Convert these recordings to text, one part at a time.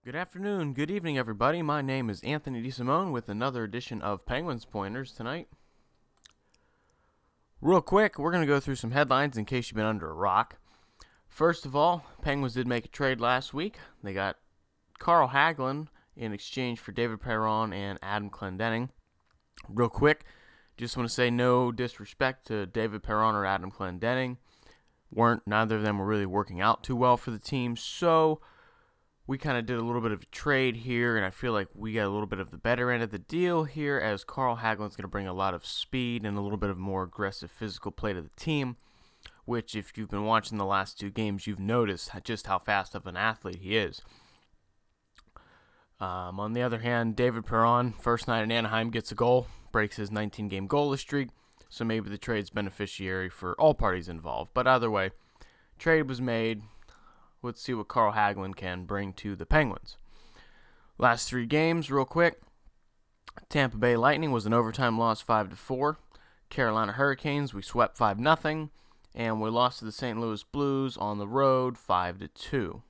Good afternoon, good evening, everybody. My name is Anthony DeSimone with another edition of Penguins Pointers tonight. Real quick, we're going to go through some headlines in case you've been under a rock. First of all, Penguins did make a trade last week. They got Carl Hagelin in exchange for David Perron and Adam Clendening. Real quick, just want to say no disrespect to David Perron or Adam Clendening. Neither of them were really working out too well for the team, so we kind of did a little bit of a trade here, and I feel like we got a little bit of the better end of the deal here, as Carl Hagelin's going to bring a lot of speed and a little bit of more aggressive physical play to the team, which if you've been watching the last two games, you've noticed just how fast of an athlete he is. On the other hand, David Perron, first night in Anaheim, gets a goal, breaks his 19-game goalless streak, so maybe the trade's beneficiary for all parties involved. But either way, trade was made. Let's see what Carl Hagelin can bring to the Penguins. Last three games, real quick. Tampa Bay Lightning was an overtime loss 5-4. Carolina Hurricanes, we swept 5-0. And we lost to the St. Louis Blues on the road 5-2.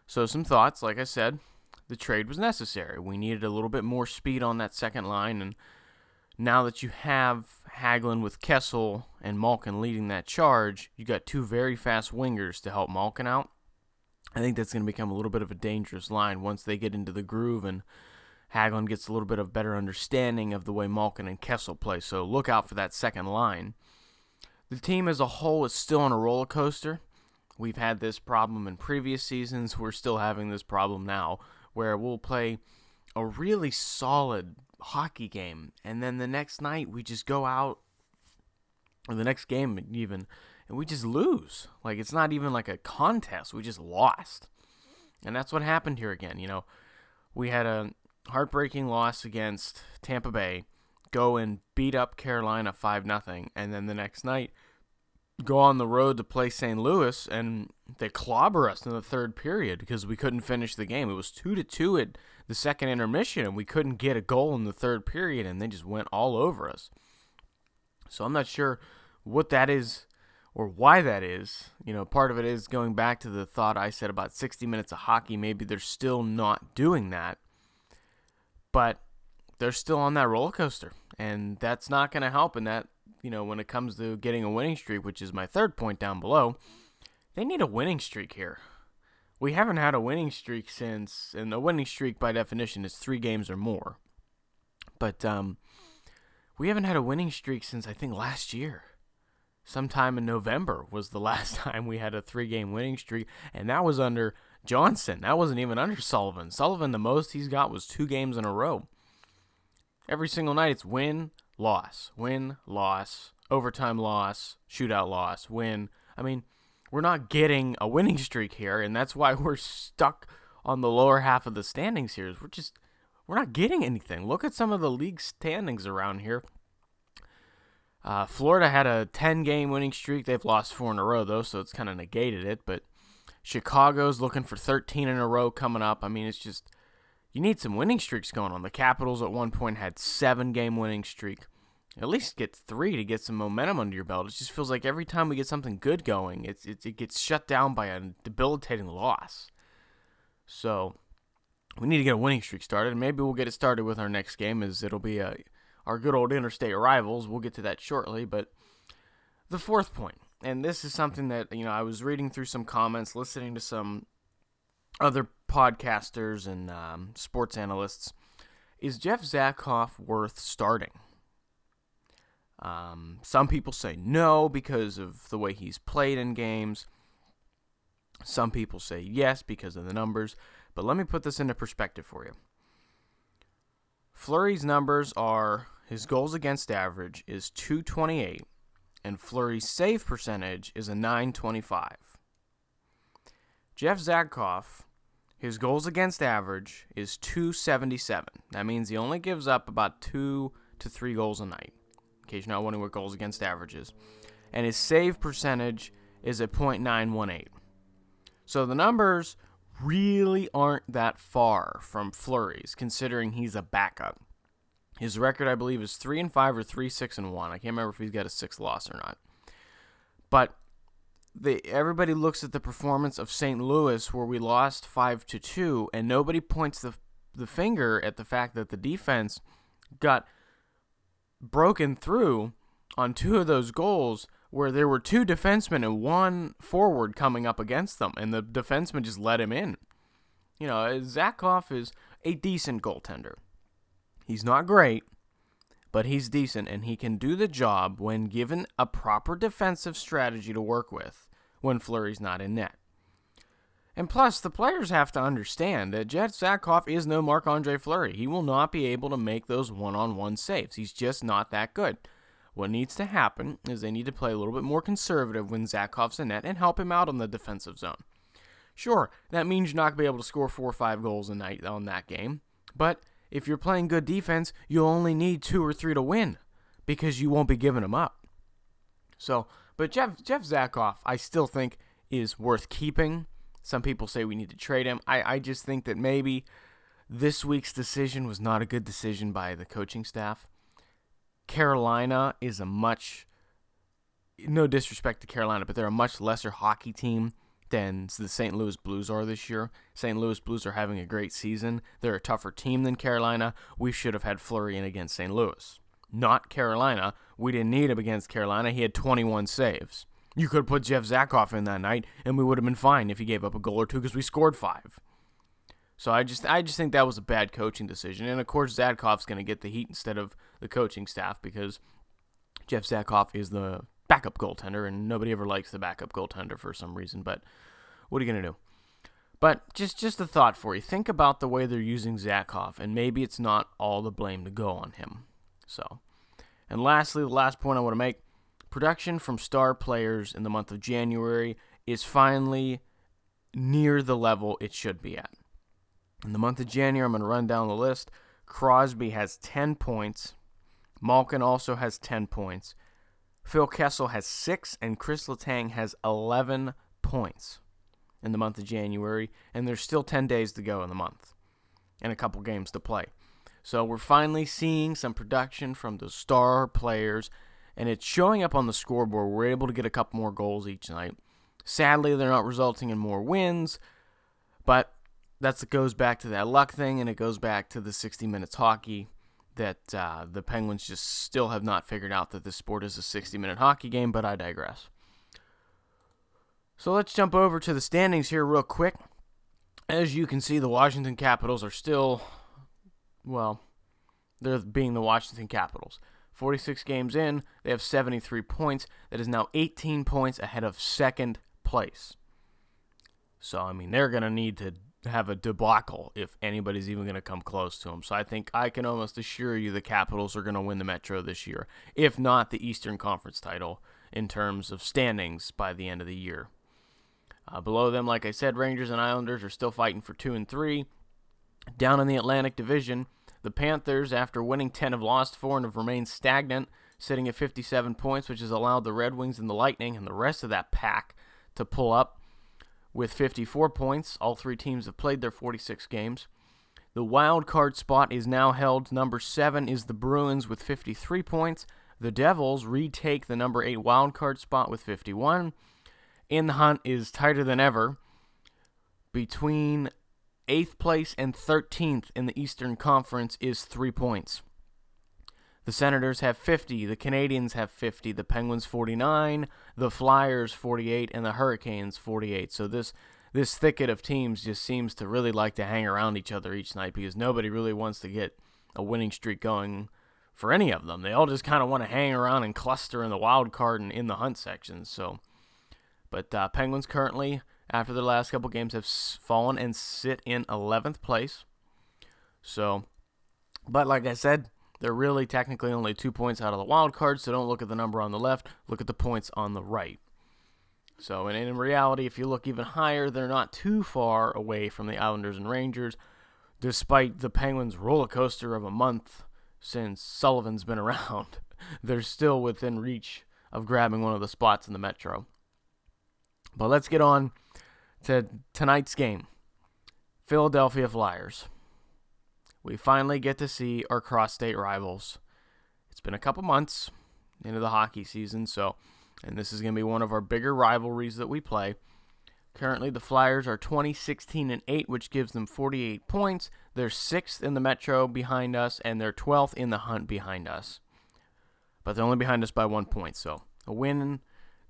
So some thoughts, like I said, the trade was necessary. We needed a little bit more speed on that second line, and now that you have Hagelin with Kessel and Malkin leading that charge, you got two very fast wingers to help Malkin out. I think that's going to become a little bit of a dangerous line once they get into the groove and Hagelin gets a little bit of better understanding of the way Malkin and Kessel play. So look out for that second line. The team as a whole is still on a roller coaster. We've had this problem in previous seasons. We're still having this problem now, where we'll play a really solid hockey game, and then the next night we just go out, or the next game even, and we just lose. Like, it's not even like a contest. We just lost. And that's what happened here again. You know, we had a heartbreaking loss against Tampa Bay, go and beat up Carolina 5-0, and then the next night go on the road to play St. Louis, and they clobber us in the third period because we couldn't finish the game. It was 2-2 at the second intermission, and we couldn't get a goal in the third period, and they just went all over us. So I'm not sure what that is or why that is. You know, part of it is going back to the thought I said about 60 minutes of hockey. Maybe they're still not doing that, but they're still on that roller coaster, and that's not going to help. And that, you know, when it comes to getting a winning streak, which is my third point down below, they need a winning streak here. We haven't had a winning streak since, and a winning streak by definition is 3 games or more. But we haven't had a winning streak since I think last year. Sometime in November was the last time we had a 3-game winning streak, and that was under Johnson. That wasn't even under Sullivan. Sullivan, the most he's got was 2 games in a row. Every single night it's win, loss, overtime loss, shootout loss, win. I mean, we're not getting a winning streak here, and that's why we're stuck on the lower half of the standings here. We're not getting anything. Look at some of the league standings around here. Florida had a 10-game winning streak. They've lost 4 in a row, though, so it's kind of negated it. But Chicago's looking for 13 in a row coming up. I mean, it's just, you need some winning streaks going on. The Capitals at one point had 7-game winning streak. At least get 3 to get some momentum under your belt. It just feels like every time we get something good going, it gets shut down by a debilitating loss. So we need to get a winning streak started, and maybe we'll get it started with our next game, as it'll be our good old interstate rivals. We'll get to that shortly. But the fourth point, and this is something that, you know, I was reading through some comments, listening to some other podcasters and sports analysts. Is Jeff Zatkoff worth starting? Some people say no because of the way he's played in games. Some people say yes because of the numbers. But let me put this into perspective for you. Fleury's numbers are, his goals against average is .228, and Fleury's save percentage is a .925. Jeff Zatkoff, his goals against average is .277. That means he only gives up about 2 to 3 goals a night, in case you're not wondering what goals against average is. And his save percentage is at .918. So the numbers really aren't that far from Fleury's, considering he's a backup. His record, I believe, is 3-5 or 3-6-1. I can't remember if he's got a 6th loss or not. But everybody looks at the performance of St. Louis where we lost 5-2, and nobody points the finger at the fact that the defense got broken through on 2 of those goals where there were 2 defensemen and 1 forward coming up against them, and the defenseman just let him in. Zatkoff is a decent goaltender. He's not great, but he's decent, and he can do the job when given a proper defensive strategy to work with when Fleury's not in net. And plus, the players have to understand that Jeff Zatkoff is no Marc-Andre Fleury. He will not be able to make those one-on-one saves. He's just not that good. What needs to happen is they need to play a little bit more conservative when Zatkoff's in net and help him out on the defensive zone. Sure, that means you're not going to be able to score 4 or 5 goals a night on that game, but if you're playing good defense, you'll only need 2 or 3 to win because you won't be giving them up. But Jeff Zatkoff, I still think, is worth keeping. Some people say we need to trade him. I just think that maybe this week's decision was not a good decision by the coaching staff. Carolina is no disrespect to Carolina, but they're a much lesser hockey team than the St. Louis Blues are this year. St. Louis Blues are having a great season. They're a tougher team than Carolina. We should have had Fleury in against St. Louis. Not Carolina. We didn't need him against Carolina. He had 21 saves. You could have put Jeff Zatkoff in that night, and we would have been fine if he gave up a goal or 2 because we scored 5. So I just think that was a bad coaching decision. And, of course, Zatkoff's going to get the heat instead of the coaching staff because Jeff Zatkoff is the backup goaltender, and nobody ever likes the backup goaltender for some reason. But what are you going to do? But just a thought for you. Think about the way they're using Zatkoff, and maybe it's not all the blame to go on him. And lastly, the last point I want to make, production from star players in the month of January is finally near the level it should be at. In the month of January, I'm going to run down the list. Crosby has 10 points. Malkin also has 10 points. Phil Kessel has 6, and Kessel and Letang has 11 points in the month of January, and there's still 10 days to go in the month and a couple games to play. So we're finally seeing some production from the star players, and it's showing up on the scoreboard. We're able to get a couple more goals each night. Sadly, they're not resulting in more wins, but that goes back to that luck thing, and it goes back to the 60 minutes hockey that the Penguins just still have not figured out that this sport is a 60-minute hockey game, but I digress. So let's jump over to the standings here real quick. As you can see, the Washington Capitals are still, they're being the Washington Capitals. 46 games in, they have 73 points. That is now 18 points ahead of second place. So, they're going to need to have a debacle if anybody's even going to come close to them. So I think I can almost assure you the Capitals are going to win the Metro this year, if not the Eastern Conference title in terms of standings by the end of the year. Below them, like I said, Rangers and Islanders are still fighting for 2 and 3. Down in the Atlantic Division, the Panthers, after winning 10, have lost 4 and have remained stagnant, sitting at 57 points, which has allowed the Red Wings and the Lightning and the rest of that pack to pull up with 54 points. All 3 teams have played their 46 games. The wild card spot is now held. Number 7 is the Bruins with 53 points. The Devils retake the number 8 wild card spot with 51. In the hunt is tighter than ever. Between 8th place and 13th in the Eastern Conference is 3 points. The Senators have 50, the Canadiens have 50, the Penguins 49, the Flyers 48, and the Hurricanes 48. So this thicket of teams just seems to really like to hang around each other each night because nobody really wants to get a winning streak going for any of them. They all just kind of want to hang around and cluster in the wild card and in the hunt sections. But Penguins currently, after their last couple games, have fallen and sit in 11th place. But like I said, they're really technically only 2 points out of the wild card, so don't look at the number on the left, look at the points on the right. So, and in reality, if you look even higher, they're not too far away from the Islanders and Rangers, despite the Penguins' roller coaster of a month since Sullivan's been around. They're still within reach of grabbing one of the spots in the Metro. But let's get on to tonight's game. Philadelphia Flyers. We finally get to see our cross-state rivals. It's been a couple months into the hockey season, so and this is going to be one of our bigger rivalries that we play. Currently, the Flyers are 20-16-8, which gives them 48 points. They're 6th in the Metro behind us, and they're 12th in the Hunt behind us. But they're only behind us by 1 point, so a win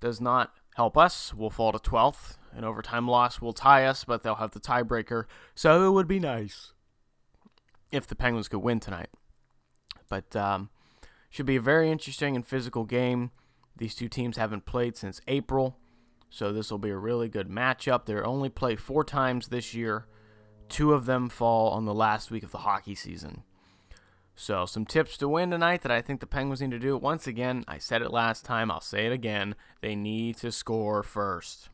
does not help us. We'll fall to 12th. An overtime loss will tie us, but they'll have the tiebreaker, so it would be nice if the Penguins could win tonight. But should be a very interesting and physical game. These two teams haven't played since April, so this will be a really good matchup. They're only played 4 times this year. 2 of them fall on the last week of the hockey season. So some tips to win tonight that I think the Penguins need to do. Once again, I said it last time, I'll say it again. They need to score first.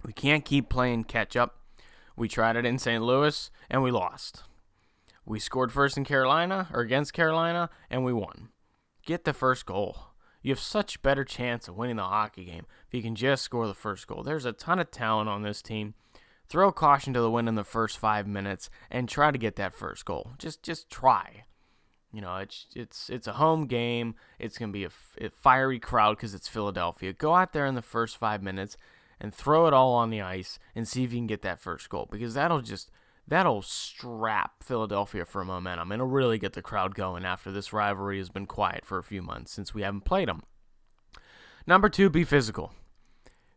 We can't keep playing catch up. We tried it in St. Louis, and we lost. We scored first in Carolina, or against Carolina, and we won. Get the first goal. You have such better chance of winning the hockey game if you can just score the first goal. There's a ton of talent on this team. Throw caution to the wind in the first 5 minutes and try to get that first goal. Just try. You know, it's a home game. It's going to be a fiery crowd because it's Philadelphia. Go out there in the first 5 minutes and throw it all on the ice and see if you can get that first goal, because that'll strap Philadelphia for momentum, and it'll really get the crowd going after this rivalry has been quiet for a few months since we haven't played them. Number 2, be physical.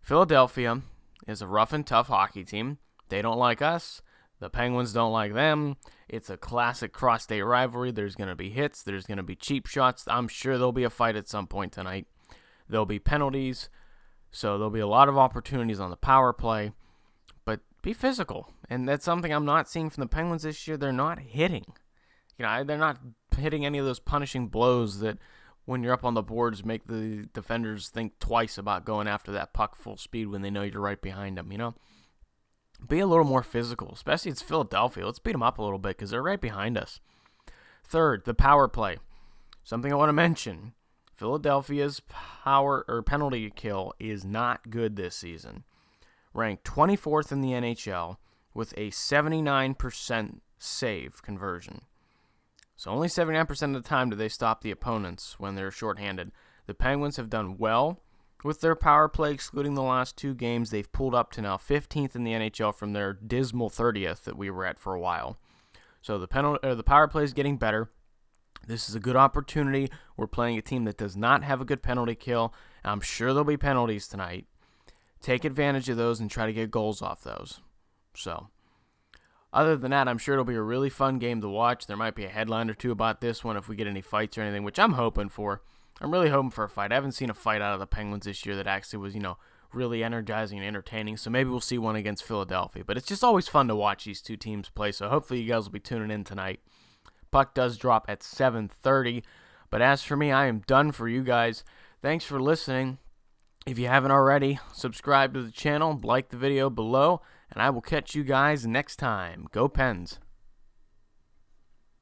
Philadelphia is a rough and tough hockey team. They don't like us. The Penguins don't like them. It's a classic cross-state rivalry. There's going to be hits. There's going to be cheap shots. I'm sure there'll be a fight at some point tonight. There'll be penalties, so there'll be a lot of opportunities on the power play. But be physical, and that's something I'm not seeing from the Penguins this year. They're not hitting. They're not hitting any of those punishing blows that, when you're up on the boards, make the defenders think twice about going after that puck full speed when they know you're right behind them. Be a little more physical, especially it's Philadelphia. Let's beat them up a little bit because they're right behind us. Third, the power play. Something I want to mention: Philadelphia's power or penalty kill is not good this season. Ranked 24th in the NHL with a 79% save conversion. So only 79% of the time do they stop the opponents when they're shorthanded. The Penguins have done well with their power play, excluding the last 2 games. They've pulled up to now 15th in the NHL from their dismal 30th that we were at for a while. So the power play is getting better. This is a good opportunity. We're playing a team that does not have a good penalty kill. I'm sure there'll be penalties tonight. Take advantage of those and try to get goals off those. So, other than that, I'm sure it'll be a really fun game to watch. There might be a headline or 2 about this one if we get any fights or anything, which I'm hoping for. I'm really hoping for a fight. I haven't seen a fight out of the Penguins this year that actually was, really energizing and entertaining. So maybe we'll see one against Philadelphia. But it's just always fun to watch these two teams play. So hopefully you guys will be tuning in tonight. Puck does drop at 7:30. But as for me, I am done for you guys. Thanks for listening. If you haven't already, subscribe to the channel, like the video below, and I will catch you guys next time. Go Pens!